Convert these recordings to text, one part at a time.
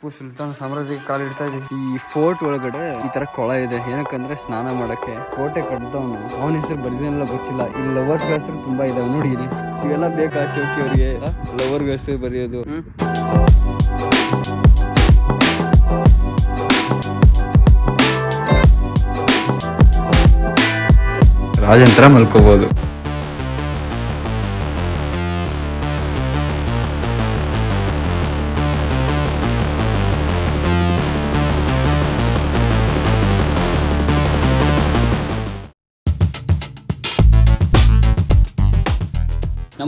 ಟಿಪ್ಪು ಸುಲ್ತಾನ್ ಸಾಮ್ರಾಜ್ಯಕ್ಕೆ ಕಾಲಿಡ್ತಾ ಇದೀವಿ. ಈ ಫೋರ್ಟ್ ಒಳಗಡೆ ಈ ತರ ಕೊಳ ಇದೆ, ಏನಕ್ಕಂದ್ರೆ ಸ್ನಾನ ಮಾಡಕ್ಕೆ. ಕೋಟೆ ಕಟ್ಟಿದವನು ಅವನ ಹೆಸರು ಬರೆದಿಲ್ಲ ಗೊತ್ತಿಲ್ಲ. ಇಲ್ಲಿ ಲವರ್ಸ್ ಹೆಸರು ತುಂಬಾ ಇದಾವೆ ನೋಡಿ. ಇಲ್ಲಿ ಇವೆಲ್ಲ ಬೇಕಾ ಶೋಕಿ ಅವ್ರಿಗೆ ಲವರ್ ಹೆಸರು ಬರೆಯೋದು. ರಾಜಂತ್ರ ಮಲ್ಕೋಬಹುದು.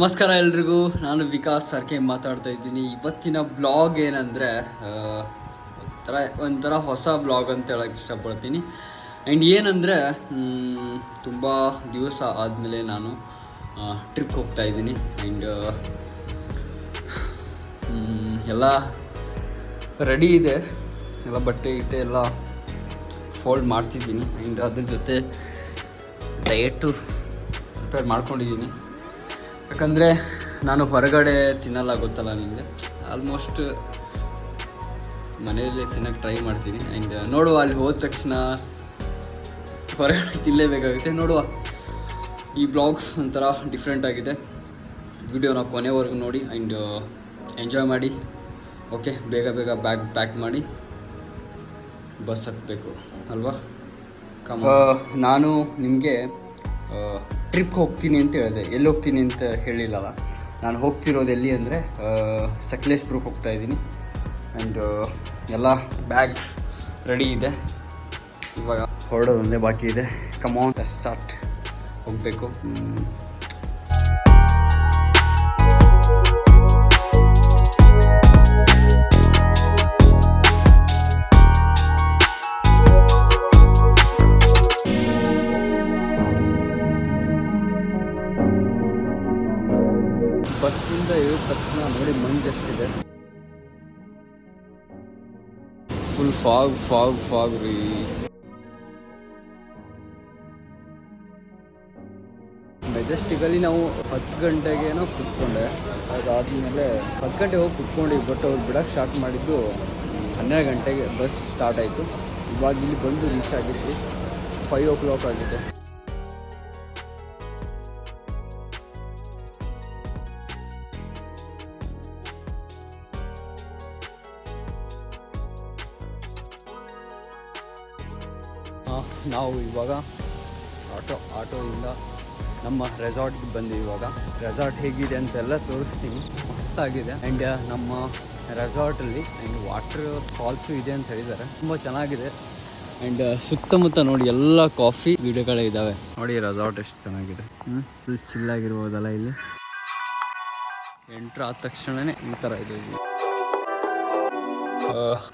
ನಮಸ್ಕಾರ ಎಲ್ರಿಗೂ, ನಾನು ವಿಕಾಸ್ ಸರ್ಕೆ ಮಾತಾಡ್ತಾ ಇದ್ದೀನಿ. ಇವತ್ತಿನ ಬ್ಲಾಗ್ ಏನಂದರೆ ಒಂಥರ ಹೊಸ ಬ್ಲಾಗ್ ಅಂತ ಹೇಳೋಕ್ಕೆ ಇಷ್ಟಪಡ್ತೀನಿ. ಆ್ಯಂಡ್ ಏನಂದರೆ ತುಂಬ ದಿವಸ ಆದಮೇಲೆ ನಾನು ಟ್ರಿಪ್ ಹೋಗ್ತಾ ಇದ್ದೀನಿ. ಆ್ಯಂಡ್ ಎಲ್ಲ ರೆಡಿ ಇದೆ, ಎಲ್ಲ ಬಟ್ಟೆ ಗಿಟ್ಟೆ ಎಲ್ಲ ಫೋಲ್ಡ್ ಮಾಡ್ತಿದ್ದೀನಿ. ಆ್ಯಂಡ್ ಅದ್ರ ಜೊತೆ ಡಯಟು ಪ್ರಿಪೇರ್ ಮಾಡ್ಕೊಂಡಿದ್ದೀನಿ. ಯಾಕಂದರೆ ನಾನು ಹೊರಗಡೆ ತಿನ್ನಲ್ಲ, ಗೊತ್ತಲ್ಲ ನಿಮಗೆ. ಆಲ್ಮೋಸ್ಟ್ ಮನೆಯಲ್ಲೇ ತಿನ್ನೋಕ್ಕೆ ಟ್ರೈ ಮಾಡ್ತೀನಿ. ಆ್ಯಂಡ್ ನೋಡುವ, ಅಲ್ಲಿ ಹೋದ ತಕ್ಷಣ ಹೊರಗಡೆ ತಿನ್ನಲೇಬೇಕಾಗುತ್ತೆ. ನೋಡುವ, ಈ ಬ್ಲಾಗ್ಸ್ ಒಂಥರ ಡಿಫ್ರೆಂಟ್ ಆಗಿದೆ. ವಿಡಿಯೋನ ಕೊನೆವರೆಗೂ ನೋಡಿ ಆ್ಯಂಡ್ ಎಂಜಾಯ್ ಮಾಡಿ. ಓಕೆ, ಬೇಗ ಬೇಗ ಬ್ಯಾಗ್ ಪ್ಯಾಕ್ ಮಾಡಿ ಬಸ್ ಹತ್ತಬೇಕು ಅಲ್ವಾ. ನಾನು ನಿಮಗೆ ಟ್ರಿಪ್ ಹೋಗ್ತೀನಿ ಅಂತ ಹೇಳಿದೆ. ಎಲ್ಲಿ ಹೋಗ್ತೀನಿ ಅಂತ ಹೇಳಿಲ್ಲಲ್ಲ. ನಾನು ಹೋಗ್ತಿರೋದು ಎಲ್ಲಿ ಅಂದರೆ ಸಕಲೇಶ್ಪುರಕ್ಕೆ ಹೋಗ್ತಾ ಇದ್ದೀನಿ. ಆ್ಯಂಡ್ ಎಲ್ಲ ಬ್ಯಾಗ್ ರೆಡಿ ಇದೆ, ಇವಾಗ ಹೊರಡೋದೊಂದೇ ಬಾಕಿ ಇದೆ. ಕಮಾನ್ ಸ್ಟಾರ್ಟ್, ಹೋಗಬೇಕು. ಬಸ್ಸಿಂದ ಇಳಿದ ತಕ್ಷಣ ನೋಡಿ ಮಂಜು ಎಷ್ಟಿದೆ. ಫುಲ್ ಫಾಗ್ ರೀ. ಮೆಜೆಸ್ಟಿಕಲ್ಲಿ ನಾವು 10 ಗಂಟೆಗೇನೋ ಕುತ್ಕೊಂಡೆ. ಅದಾದಮೇಲೆ 10 ಗಂಟೆಗೆ ಹೋಗಿ ಕುತ್ಕೊಂಡು, ಬಟ್ ಅವ್ರು ಬಿಡೋಕ್ಕೆ ಸ್ಟಾರ್ಟ್ ಮಾಡಿದ್ದು 12 ಗಂಟೆಗೆ ಬಸ್ ಸ್ಟಾರ್ಟ್ ಆಯಿತು. ಇವಾಗ ಇಲ್ಲಿ ಬಂದು ರೀಚ್ ಆಗಿದ್ವಿ 5 o'clock ಆಗಿದೆ. ನಾವು ಇವಾಗ ಆಟೋದಿಂದ ನಮ್ಮ ರೆಸಾರ್ಟ್ಗೆ ಬಂದು ಇವಾಗ ರೆಸಾರ್ಟ್ ಹೇಗಿದೆ ಅಂತೆಲ್ಲ ತೋರಿಸ್ತೀನಿ. ಮಸ್ತಾಗಿದೆ. ಆ್ಯಂಡ್ ನಮ್ಮ ರೆಸಾರ್ಟಲ್ಲಿ ಆ್ಯಂಡ್ ವಾಟರ್ ಫಾಲ್ಸು ಇದೆ ಅಂತ ಹೇಳಿದ್ದಾರೆ. ತುಂಬ ಚೆನ್ನಾಗಿದೆ. ಆ್ಯಂಡ್ ಸುತ್ತಮುತ್ತ ನೋಡಿ ಎಲ್ಲ ಕಾಫಿ ಗಿಡಗಳೇ ಇದ್ದಾವೆ. ನೋಡಿ ರೆಸಾರ್ಟ್ ಎಷ್ಟು ಚೆನ್ನಾಗಿದೆ. ಫುಲ್ ಚಿಲ್ಲಾಗಿರ್ಬೋದಲ್ಲ. ಇಲ್ಲಿ ಎಂಟ್ರ್ ಆದ ತಕ್ಷಣವೇ ಈ ಥರ ಇದೆ.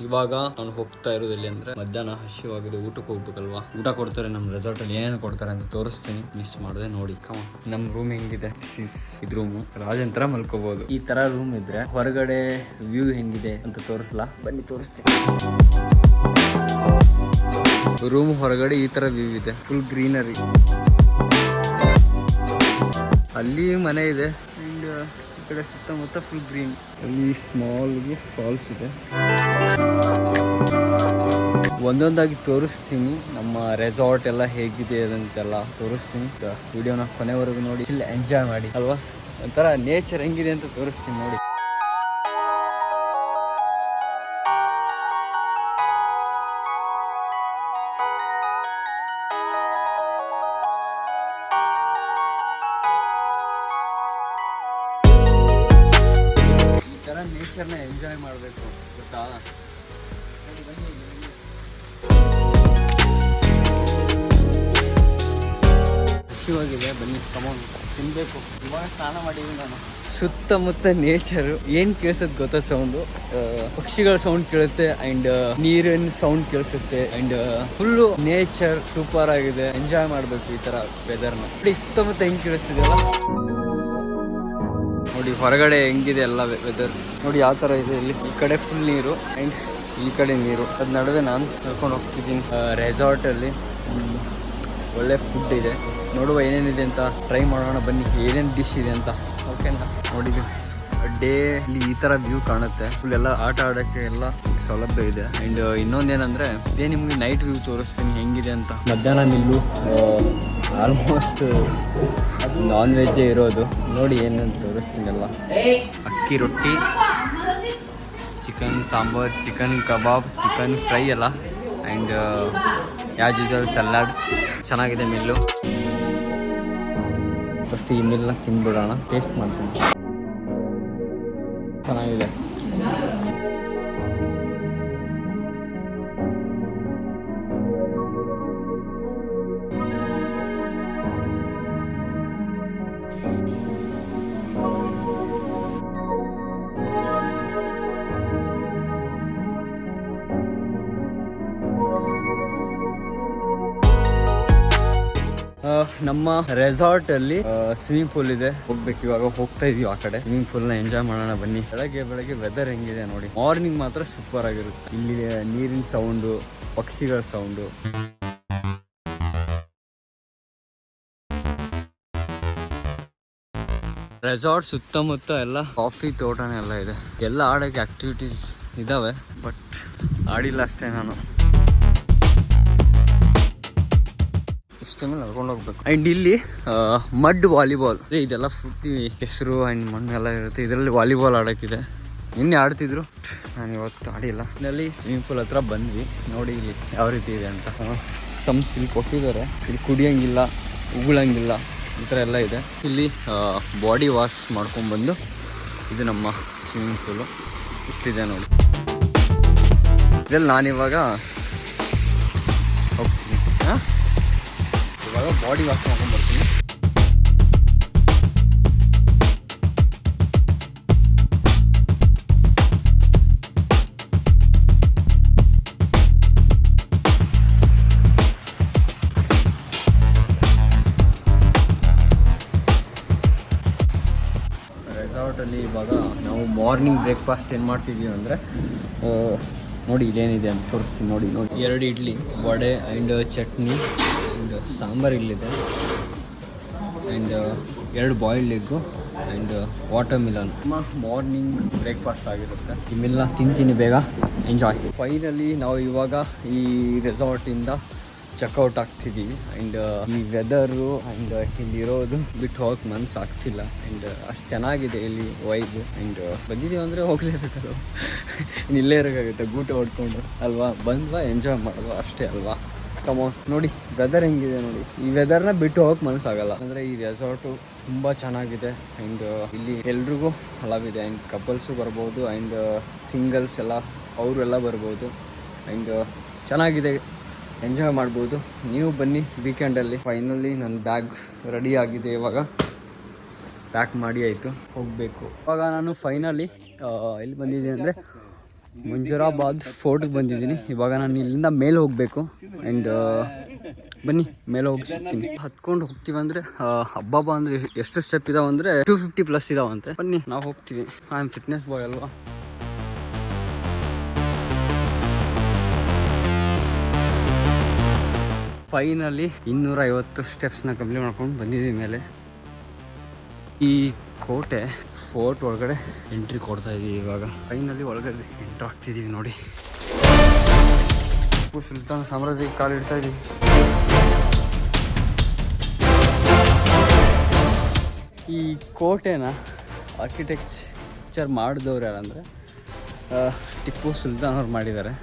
ಇವಾಗ ನಾನು ಹೋಗ್ತಾ ಇರೋದು ಎಲ್ಲಿ ಅಂದರೆ, ಮಧ್ಯಾಹ್ನ ಹಸಿವಾಗಿದೆ, ಊಟಕ್ಕೆ ಹೋಗ್ಬೇಕಲ್ವಾ. ಊಟ ಕೊಡ್ತಾರೆ ನಮ್ಮ ರೆಸಾರ್ಟಲ್ಲಿ. ಏನೇನು ಕೊಡ್ತಾರೆ ಅಂತ ತೋರಿಸ್ತೀನಿ, ಮಿಸ್ ಮಾಡಿದೆ ನೋಡಿ. ನಮ್ಮ ರೂಮ್ ಹೆಂಗಿದೆ, ಇದು ರೂಮು. ರಾಜಂತ್ರ ಮಲ್ಕೋಬಹುದು. ಈ ತರ ರೂಮ್ ಇದ್ರೆ ಹೊರಗಡೆ ವ್ಯೂ ಹೆಂಗಿದೆ ಅಂತ ತೋರಿಸ್ಲಾ, ಬನ್ನಿ ತೋರಿಸ್ತೀನಿ. ರೂಮ್ ಹೊರಗಡೆ ಈ ತರ ವ್ಯೂ ಇದೆ, ಫುಲ್ ಗ್ರೀನರಿ. ಅಲ್ಲಿ ಮನೆ ಇದೆ. ಆ್ಯಂಡ್ ಈ ಕಡೆ ಸುತ್ತಮುತ್ತ ಫುಲ್ ಗ್ರೀನ್. ಅಲ್ಲಿ ಸ್ಮಾಲ್ಗೆ ಫಾಲ್ಸ್ ಇದೆ. ಒಂದೊಂದಾಗಿ ತೋರಿಸ್ತೀನಿ. ನಮ್ಮ ರೆಸಾರ್ಟ್ ಎಲ್ಲ ಹೇಗಿದೆ ಅದಂತೆಲ್ಲ ತೋರಿಸ್ತೀನಿ. ವಿಡಿಯೋನ ಕೊನೆವರೆಗೂ ನೋಡಿ, ಇಲ್ಲಿ ಎಂಜಾಯ್ ಮಾಡಿ ಅಲ್ವಾ. ಒಂಥರ ನೇಚರ್ ಹೆಂಗಿದೆ ಅಂತ ತೋರಿಸ್ತೀನಿ ನೋಡಿ. ಈ ಥರ ನೇಚರ್ನ ಎಂಜಾಯ್ ಮಾಡಬೇಕು, ಗೊತ್ತಾ. ಹಸಿವಾಗಿದೆ, ಬನ್ನಿ ಕಮಾನ್ ತಿನ್ಬೇಕು. ಇವಾಗ ಸ್ನಾನ ಮಾಡಿದ್ದೀನಿ ನಾನು. ಸುತ್ತಮುತ್ತ ನೇಚರು ಏನು ಕೇಳಿಸುತ್ತೆ ಗೊತ್ತಾ, ಸೌಂಡು. ಪಕ್ಷಿಗಳ ಸೌಂಡ್ ಕೇಳುತ್ತೆ ಆ್ಯಂಡ್ ನೀರಿನ ಸೌಂಡ್ ಕೇಳಿಸುತ್ತೆ. ಆ್ಯಂಡ್ ಫುಲ್ಲು ನೇಚರ್ ಸೂಪರ್ ಆಗಿದೆ. ಎಂಜಾಯ್ ಮಾಡಬೇಕು ಈ ಥರ ವೆದರ್ನ. ನೋಡಿ ಸುತ್ತಮುತ್ತ ಹೆಂಗೆ ಕೇಳಿಸ್ತಿದೆಯಲ್ಲ ನೋಡಿ. ಹೊರಗಡೆ ಹೆಂಗಿದೆ ಎಲ್ಲ ವೆದರ್ ನೋಡಿ, ಯಾವ ಥರ ಇದೆ. ಇಲ್ಲಿ ಈ ಕಡೆ ಫುಲ್ ನೀರು ಆ್ಯಂಡ್ ಈ ಕಡೆ ನೀರು. ಅದ್ರ ನಡುವೆ ನಾನು ಕರ್ಕೊಂಡು ಹೋಗ್ತಿದ್ದೀನಿ. ರೆಸಾರ್ಟಲ್ಲಿ ಒಳ್ಳೆ ಫುಡ್ ಇದೆ. ನೋಡುವ ಏನೇನಿದೆ ಅಂತ ಟ್ರೈ ಮಾಡೋಣ ಬನ್ನಿ, ಏನೇನು ಡಿಶ್ ಇದೆ ಅಂತ. ಓಕೆನಾ, ನೋಡಿದ್ದೀನಿ ಡೇ ಇಲ್ಲಿ ಈ ತರ ವ್ಯೂ ಕಾಣುತ್ತೆ. ಫುಲ್ ಎಲ್ಲ ಆಟ ಆಡೋಕ್ಕೆ ಎಲ್ಲ ಸೌಲಭ್ಯ ಇದೆ. ಅಂಡ್ ಇನ್ನೊಂದೇನಂದ್ರೆ ಇದೇ ನಿಮ್ಗೆ ನೈಟ್ ವ್ಯೂ ತೋರಿಸ್ತೀನಿ ಹೆಂಗಿದೆ ಅಂತ. ಮಧ್ಯಾಹ್ನ ಮಿಲ್ಲು ಆಲ್ಮೋಸ್ಟ್ ನಾನ್ ವೆಜ್ಜೇ ಇರೋದು. ನೋಡಿ ಏನೇನು ತೋರಿಸ್ತೀನಿ ಎಲ್ಲ. ಅಕ್ಕಿ ರೊಟ್ಟಿ, ಚಿಕನ್ ಸಾಂಬಾರ್, ಚಿಕನ್ ಕಬಾಬ್, ಚಿಕನ್ ಫ್ರೈ ಎಲ್ಲ. And as usual salad. ಚೆನ್ನಾಗಿದೆ ಮಿಲ್ಲು. ಫಸ್ಟ್ ಈ ಮಿಲ್ನ ತಿಂದ್ಬಿಡೋಣ, ಟೇಸ್ಟ್ ಮಾಡ್ತೀನಿ. ಚೆನ್ನಾಗಿದೆ. ನಮ್ಮ ರೆಸಾರ್ಟ್ ಅಲ್ಲಿ ಸ್ವಿಮ್ಮಿಂಗ್ ಪೂಲ್ ಇದೆ, ಹೋಗ್ಬೇಕು. ಇವಾಗ ಹೋಗ್ತಾ ಇದೀವಿ ಆ ಕಡೆ. ಸ್ವಿಮ್ಮಿಂಗ್ ಪೂಲ್ ನ ಎಂಜಾಯ್ ಮಾಡೋಣ ಬನ್ನಿ. ಬೆಳಗ್ಗೆ ವೆದರ್ ಹೆಂಗಿದೆ ನೋಡಿ. ಮಾರ್ನಿಂಗ್ ಮಾತ್ರ ಸೂಪರ್ ಆಗಿರುತ್ತೆ. ಇಲ್ಲಿ ನೀರಿನ ಸೌಂಡು, ಪಕ್ಷಿಗಳ ಸೌಂಡು. ರೆಸಾರ್ಟ್ ಸುತ್ತಮುತ್ತ ಎಲ್ಲ ಕಾಫಿ ತೋಟನೇ ಎಲ್ಲ ಇದೆ. ಎಲ್ಲ ಆಡೋಕ್ಕೆ ಆಕ್ಟಿವಿಟೀಸ್ ಇದಾವೆ, ಬಟ್ ಆಡಿಲ್ಲ ಅಷ್ಟೇ ನಾನು. ಇಷ್ಟಮೇಲೆ ನಡ್ಕೊಂಡು ಹೋಗ್ಬೇಕು. ಆ್ಯಂಡ್ ಇಲ್ಲಿ ಮಡ್ ವಾಲಿಬಾಲ್ ಇದೆಲ್ಲ ಫುಟ್ಟಿ ಹೆಸರು ಆ್ಯಂಡ್ ಮಣ್ಣೆಲ್ಲ ಇರುತ್ತೆ. ಇದರಲ್ಲಿ ವಾಲಿಬಾಲ್ ಆಡೋಕ್ಕಿದೆ. ನಿನ್ನೆ ಆಡ್ತಿದ್ರು, ನಾನು ಇವತ್ತು ಆಡಿಲ್ಲ. ಇಲ್ಲಿ ಸ್ವಿಮ್ಮಿಂಗ್ ಪೂಲ್ ಹತ್ರ ಬಂದ್ವಿ. ನೋಡಿ ಇಲ್ಲಿ ಯಾವ ರೀತಿ ಇದೆ ಅಂತ. ಸಮ್ಸ್ ಇಲ್ಲಿ ಕೊಟ್ಟಿದ್ದಾರೆ. ಇಲ್ಲಿ ಕುಡಿಯೋಂಗಿಲ್ಲ, ಉಗುಳಂಗಿಲ್ಲ, ಈ ಥರ ಎಲ್ಲ ಇದೆ. ಇಲ್ಲಿ ಬಾಡಿ ವಾಶ್ ಮಾಡ್ಕೊಂಡ್ಬಂದು, ಇದು ನಮ್ಮ ಸ್ವಿಮ್ಮಿಂಗ್ ಪೂಲು. ಇಷ್ಟಿದೆ ನೋಡಿ. ಇದರಲ್ಲಿ ನಾನಿವಾಗ ಹೋಗ್ತೀನಿ. ಇವಾಗ ಬಾಡಿ ವಾಶ್ ಮಾಡ್ಕೊಂಡ್ಬರ್ತೀನಿ. ರೆಸಾರ್ಟಲ್ಲಿ ಇವಾಗ ನಾವು ಮಾರ್ನಿಂಗ್ ಬ್ರೇಕ್ಫಾಸ್ಟ್ ಏನು ಮಾಡ್ತಿದ್ದೀವಿ ಅಂದರೆ, ನೋಡಿ ಇಲ್ಲೇನಿದೆ ಅಂತ ತೋರಿಸ್ತೀನಿ. ನೋಡಿ 2 ಇಡ್ಲಿ, ವಡೆ ಆ್ಯಂಡ್ ಚಟ್ನಿ ಆ್ಯಂಡ್ ಸಾಂಬಾರು ಇಲ್ಲಿದೆ. And 2 boiled egg and water Milan. Morning breakfast ಆಗಿರುತ್ತೆ. ಈ ಮಿಲ್ನ ತಿಂತೀನಿ, ಬೇಗ ಎಂಜಾಯ್. ಫೈನಲಿ ನಾವು ಇವಾಗ ಈ ರೆಸಾರ್ಟಿಂದ ಚೆಕ್ಔಟ್ ಆಗ್ತಿದ್ದೀವಿ. ಆ್ಯಂಡ್ ಈ ವೆದರು ಆ್ಯಂಡ್ ಇಲ್ಲಿರೋದು ಬಿಟ್ಟು ಹೋಗಕ್ಕೆ ಮನಸ್ಸು ಆಗ್ತಿಲ್ಲ. ಆ್ಯಂಡ್ ಅಷ್ಟು ಚೆನ್ನಾಗಿದೆ ಇಲ್ಲಿ ವೈಬು. ಆ್ಯಂಡ್ ಬಂದಿದ್ದೀವಿ ಅಂದರೆ ಹೋಗಲೇಬೇಕಲ್ಲ, ಇಲ್ಲೇ ಇರೋಕ್ಕಾಗುತ್ತೆ ಗೂಟ ಹೊಡ್ಕೊಂಡು ಅಲ್ವಾ. ಬಂದ್ವಾ ಎಂಜಾಯ್ ಮಾಡೋದು ಅಷ್ಟೇ ಅಲ್ವಾ. ಕಮೋನ್ ನೋಡಿ ವೆದರ್ ಹೆಂಗಿದೆ ನೋಡಿ. ಈ ವೆದರ್ನ ಬಿಟ್ಟು ಹೋಗಕ್ಕೆ ಮನಸ್ಸಾಗಲ್ಲ. ಅಂದರೆ ಈ ರೆಸಾರ್ಟು ತುಂಬ ಚೆನ್ನಾಗಿದೆ. ಆ್ಯಂಡ್ ಇಲ್ಲಿ ಎಲ್ರಿಗೂ ಅಲಾವಿದೆ. ಆ್ಯಂಡ್ ಕಪಲ್ಸು ಬರ್ಬೋದು, ಆ್ಯಂಡ್ ಸಿಂಗಲ್ಸ್ ಎಲ್ಲ ಅವರೆಲ್ಲ ಬರ್ಬೋದು. ಆ್ಯಂಡ್ ಚೆನ್ನಾಗಿದೆ, ಎಂಜಾಯ್ ಮಾಡ್ಬೋದು. ನೀವು ಬನ್ನಿ ವೀಕೆಂಡಲ್ಲಿ. ಫೈನಲಿ ನನ್ನ ಬ್ಯಾಗ್ ರೆಡಿ ಆಗಿದೆ. ಇವಾಗ ಪ್ಯಾಕ್ ಮಾಡಿ ಆಯಿತು, ಹೋಗಬೇಕು. ಇವಾಗ ನಾನು ಫೈನಲಿ ಎಲ್ಲಿ ಬಂದಿದ್ದೀನಿ ಅಂದರೆ ಮಂಜುರಾಬಾದ್ ಫೋರ್ಟ್ಗೆ ಬಂದಿದ್ದೀನಿ. ಇವಾಗ ನಾನು ಇಲ್ಲಿಂದ ಮೇಲೆ ಹೋಗಬೇಕು. ಆ್ಯಂಡ್ ಬನ್ನಿ ಮೇಲೆ ಹೋಗಿ ಸಿಗ್ತೀನಿ. ಹತ್ಕೊಂಡು ಹೋಗ್ತೀವಿ ಅಂದರೆ ಹಬ್ಬ ಅಂದರೆ ಎಷ್ಟು ಸ್ಟೆಪ್ ಇದಾವೆ ಅಂದರೆ 250+ ಇದಾವಂತೆ. ಬನ್ನಿ ನಾವು ಹೋಗ್ತೀವಿ. ಐ ಆಮ್ ಫಿಟ್ನೆಸ್ ಬಾಯ್ ಅಲ್ವಾ. ಫೈನಲಿ 250 ಸ್ಟೆಪ್ಸ್ನ ಕಂಪ್ಲೀಟ್ ಮಾಡ್ಕೊಂಡು ಬಂದಿದ್ದೀವಿ ಮೇಲೆ. ಈ ಕೋಟೆ ಫೋರ್ಟ್ ಒಳಗಡೆ ಎಂಟ್ರಿ ಕೊಡ್ತಾ ಇದ್ದೀವಿ. ಇವಾಗ ಫೈನಲಿ ಒಳಗಡೆ ಎಂಟ್ರ್ ಆಗ್ತಿದ್ದೀವಿ ನೋಡಿ. ಟಿಪ್ಪು ಸುಲ್ತಾನ್ ಸಾಮ್ರಾಜ್ಯಕ್ಕೆ ಕಾಲಿಡ್ತಾ ಇದ್ದೀವಿ. ಈ ಕೋಟೆನ ಆರ್ಕಿಟೆಕ್ಚರ್ ಮಾಡಿದವ್ರು ಯಾರಂದರೆ ಟಿಪ್ಪು ಸುಲ್ತಾನ್ ಅವ್ರು ಮಾಡಿದ್ದಾರೆ.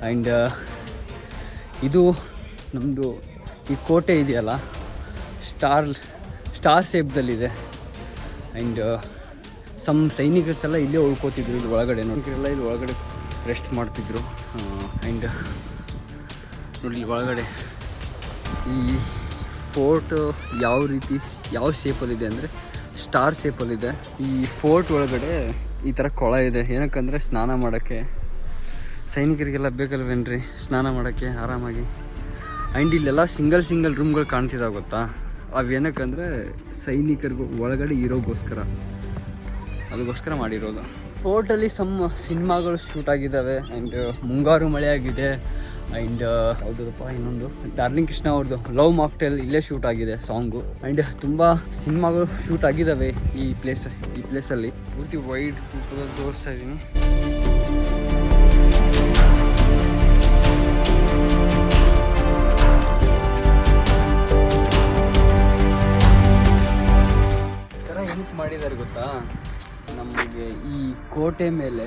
ಆ್ಯಂಡ್ ಇದು ನಮ್ಮದು ಈ ಕೋಟೆ ಇದೆಯಲ್ಲ ಸ್ಟಾರ್ ಶೇಪ್ದಲ್ಲಿದೆ. ಆ್ಯಂಡ್ ಸೈನಿಕರೆಲ್ಲ ಇಲ್ಲೇ ಉಳ್ಕೋತಿದ್ರು ಇಲ್ಲಿ ಒಳಗಡೆ. ನೋಡಿದ್ರೆಲ್ಲ ಇಲ್ಲಿ ಒಳಗಡೆ ರೆಸ್ಟ್ ಮಾಡ್ತಿದ್ರು. ಆ್ಯಂಡ್ ನೋಡಿ ಇಲ್ಲಿ ಒಳಗಡೆ ಈ ಫೋರ್ಟ್ ಯಾವ ಶೇಪಲ್ಲಿದೆ ಅಂದರೆ ಸ್ಟಾರ್ ಶೇಪಲ್ಲಿದೆ. ಈ ಫೋರ್ಟ್ ಒಳಗಡೆ ಈ ಥರ ಕೊಳ ಇದೆ. ಏನಕ್ಕಂದರೆ ಸ್ನಾನ ಮಾಡೋಕ್ಕೆ ಸೈನಿಕರಿಗೆಲ್ಲ ಬೇಕಲ್ವೇನ್ರಿ ಸ್ನಾನ ಮಾಡೋಕ್ಕೆ ಆರಾಮಾಗಿ. ಆ್ಯಂಡ್ ಇಲ್ಲೆಲ್ಲ ಸಿಂಗಲ್ ರೂಮ್ಗಳು ಕಾಣ್ತಿದ್ದಾವೆ ಗೊತ್ತಾ. ಅವೇನಕ್ಕಂದರೆ ಸೈನಿಕರಿಗೂ ಒಳಗಡೆ ಇರೋಗೋಸ್ಕರ. ಅದಕ್ಕೋಸ್ಕರ ಮಾಡಿರೋದು. ಫೋರ್ಟಲ್ಲಿ ಸಮ್ ಸಿನಿಮಾಗಳು ಶೂಟ್ ಆಗಿದ್ದಾವೆ. ಆ್ಯಂಡ್ ಮುಂಗಾರು ಮಳೆ ಆಗಿದೆ. ಆ್ಯಂಡ್ ಯಾವುದಪ್ಪ ಇನ್ನೊಂದು ಡಾರ್ಲಿಂಗ್ ಕೃಷ್ಣ ಅವ್ರದ್ದು ಲವ್ ಮಾಕ್ಟೇಲ್ ಇಲ್ಲೇ ಶೂಟ್ ಆಗಿದೆ ಸಾಂಗು. ಆ್ಯಂಡ್ ತುಂಬ ಸಿನಿಮಾಗಳು ಶೂಟ್ ಆಗಿದ್ದಾವೆ ಈ ಪ್ಲೇಸಲ್ಲಿ. ಪೂರ್ತಿ ವೈಡ್ ತೋರಿಸ್ತಾ ಇದ್ದೀನಿ. ಏನಕ್ಕೆ ಮಾಡಿದ್ದಾರೆ ಗೊತ್ತಾ, ನಮಗೆ ಈ ಕೋಟೆ ಮೇಲೆ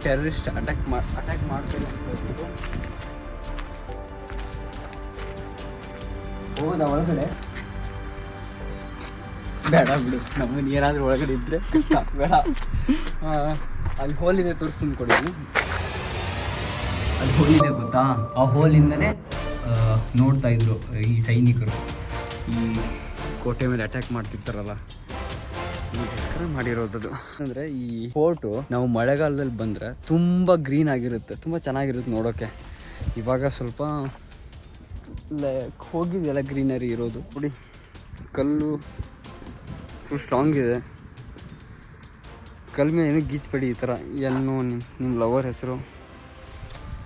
ಟೆರರಿಸ್ಟ್ ಅಟ್ಯಾಕ್ ಮಾಡ್ತಾರೆ ಅಂತ ಹೇಳ್ಬಿಟ್ಟು. ಹೋಗೋದಾ ಒಳಗಡೆ? ಬೇಡ ಬಿಡು, ನಮ್ಮನ್ನು ಏನಾದರೂ ಒಳಗಡೆ ಇದ್ದರೆ ಬೇಡ. ಅಲ್ಲಿ ಹೋಲಿದೆ, ತೋರಿಸ್ತೀನಿ ಕೊಡಿ. ಅಲ್ಲಿ ಹೋಲಿದೆ ಗೊತ್ತಾ, ಆ ಹೋಲಿಂದನೇ ನೋಡ್ತಾ ಇದ್ರು ಈ ಸೈನಿಕರು ಈ ಕೋಟೆ ಮೇಲೆ ಅಟ್ಯಾಕ್ ಮಾಡ್ತಿರ್ತಾರಲ್ಲ, ಮಾಡಿರೋದು. ಅಂದರೆ ಈ ಫೋರ್ಟು ನಾವು ಮಳೆಗಾಲದಲ್ಲಿ ಬಂದರೆ ತುಂಬ ಗ್ರೀನ್ ಆಗಿರುತ್ತೆ, ತುಂಬ ಚೆನ್ನಾಗಿರುತ್ತೆ ನೋಡೋಕ್ಕೆ. ಇವಾಗ ಸ್ವಲ್ಪ ಹೋಗಿದೆಯಲ್ಲ ಗ್ರೀನರಿ ಇರೋದು ನೋಡಿ. ಕಲ್ಲು ಫುಲ್ ಸ್ಟ್ರಾಂಗ್ ಇದೆ. ಕಲ್ ಮೇಲೆ ಏನಕ್ಕೆ ಗೀಚ್ಬೇಡಿ ಈ ಥರ. ಏನು ನಿಮ್ಮ ಲವರ್ ಹೆಸರು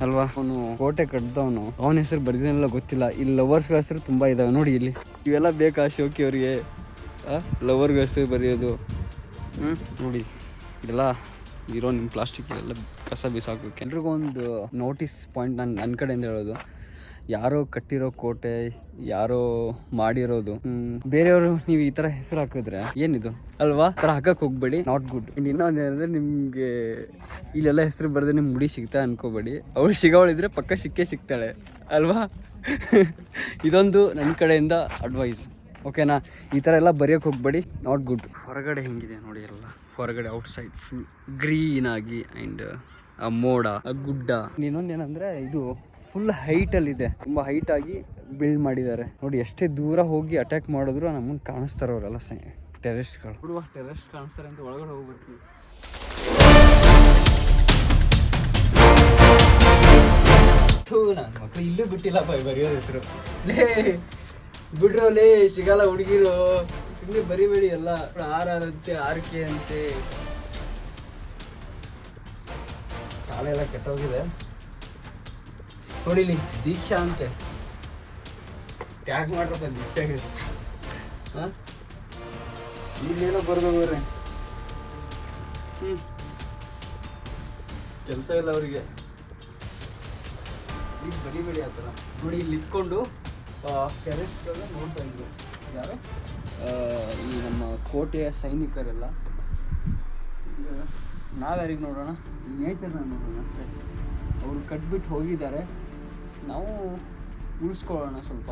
ಅಲ್ವಾ? ಅವನು ಕೋಟೆ ಕಟ್ಟಿದವನು, ಅವನ ಹೆಸರು ಬರೆದಿಲ್ಲ ಗೊತ್ತಿಲ್ಲ. ಇಲ್ಲಿ ಲವರ್ಸ್ಗಳ ಹೆಸರು ತುಂಬ ಇದ್ದಾವೆ ನೋಡಿ. ಇಲ್ಲಿ ಇವೆಲ್ಲ ಬೇಕಾ ಶೋಕಿ ಅವರಿಗೆ? ಲವರ್ಗಳ ಹೆಸರು ಬರೆಯೋದು ನೋಡಿ. ಇದೆಲ್ಲ ಇರೋ ನಿಮ್ಮ ಪ್ಲಾಸ್ಟಿಕ್ ಎಲ್ಲ ಕಸ ಬಿಸಾಕೋಕ್ಕೆ. ಎಲ್ರಿಗೂ ಒಂದು ನೋಟಿಸ್ ಪಾಯಿಂಟ್ ನನ್ನ ಕಡೆಯಿಂದ ಹೇಳೋದು, ಯಾರೋ ಕಟ್ಟಿರೋ ಕೋಟೆ, ಯಾರೋ ಮಾಡಿರೋದು, ಬೇರೆಯವರು ನೀವು ಈ ಥರ ಹೆಸರು ಹಾಕಿದ್ರೆ ಏನಿದು ಅಲ್ವಾ? ಥರ ಹಾಕಕ್ಕೆ ಹೋಗ್ಬೇಡಿ, ನಾಟ್ ಗುಡ್. ಇನ್ನೊಂದು ಏನಂದರೆ, ನಿಮಗೆ ಇಲ್ಲೆಲ್ಲ ಹೆಸರು ಬರೆದ್ರೆ ನಿಮ್ಗೆ ಮುಡಿ ಸಿಗ್ತಾ ಅನ್ಕೋಬೇಡಿ. ಅವಳು ಸಿಗೋಳಿದ್ರೆ ಪಕ್ಕ ಸಿಗ್ತಾಳೆ ಅಲ್ವಾ? ಇದೊಂದು ನನ್ನ ಕಡೆಯಿಂದ ಅಡ್ವೈಸ್, ಓಕೆನಾ? ಈ ಥರ ಎಲ್ಲ ಬರೆಯೋಕ್ಕೆ ಹೋಗ್ಬೇಡಿ, ನಾಟ್ ಗುಡ್. ಹೊರಗಡೆ ಹೆಂಗಿದೆ ನೋಡಿ, ಎಲ್ಲ ಹೊರಗಡೆ ಔಟ್ಸೈಡ್ ಫುಲ್ ಗ್ರೀನಾಗಿ. ಆ್ಯಂಡ್ ಆ ಮೋಡ, ಆ ಗುಡ್ಡ. ಇನ್ನೊಂದು ಏನಂದರೆ, ಇದು ಫುಲ್ ಹೈಟಲ್ಲಿದೆ, ತುಂಬ ಹೈಟಾಗಿ ಬಿಲ್ಡ್ ಮಾಡಿದ್ದಾರೆ ನೋಡಿ. ಎಷ್ಟೇ ದೂರ ಹೋಗಿ ಅಟ್ಯಾಕ್ ಮಾಡಿದ್ರು ನಮ್ಮನ್ನು ಕಾಣಿಸ್ತಾರೆ ಅವರೆಲ್ಲ ಟೆರರಿಸ್ಟ್ಗಳು. ಬಿಡುವ, ಟೆರರಿಸ್ಟ್ ಕಾಣಿಸ್ತಾರೆ ಅಂತ ಒಳಗಡೆ ಹೋಗ್ಬಿಡ್ತೀವಿ. ನಾನು ಮಕ್ಕಳು ಇಲ್ಲೂ ಬಿಟ್ಟಿಲ್ಲಪ್ಪ ಬರೆಯೋದು ಹೆಸರು. ಲೇ ಬಿಡ್ರೋ, ಲೇ ಸಿಗಲ್ಲ ಹುಡುಗಿರು, ಸುಮ್ಮನೆ ಬರಿಬೇಡಿ ಎಲ್ಲ. ಆರಂತೆ, ಆರ್ಕೆ ಅಂತೆ, ಕಾಲ ಎಲ್ಲ ಕೆಟ್ಟೋಗಿದೆ. ನೋಡಿಲಿ, ದೀಕ್ಷಾ ಅಂತೆ, ಟ್ಯಾಗ್ ಮಾಡ್ರಪ್ಪ ದೀಕ್ಷಾಗೆ. ಹಾಂ, ಇಲ್ಲೇನೋ ಬರ್ದವ್ರೆ. ಕೆಲಸ ಇಲ್ಲ ಅವರಿಗೆ. ಈಗ ಬರಿಬೇಡಿ ಆ ಥರ ನೋಡಿ. ಇಲ್ಲಿ ಇಟ್ಕೊಂಡು ಟೆರರಿಸ್ಟ್ಗಳನ್ನ ನೋಡ್ತಾ ಇದ್ರು ಯಾರು, ಈ ನಮ್ಮ ಕೋಟೆಯ ಸೈನಿಕರೆಲ್ಲ. ನಾವ್ಯಾರಿಗೆ ನೋಡೋಣ, ನೇಚರ್ನ ನೋಡೋಣ ಅಷ್ಟೇ. ಅವರು ಕಟ್ಬಿಟ್ಟು ಹೋಗಿದ್ದಾರೆ, ನಾವು ಉಳಿಸ್ಕೊಳ್ಳೋಣ ಸ್ವಲ್ಪ.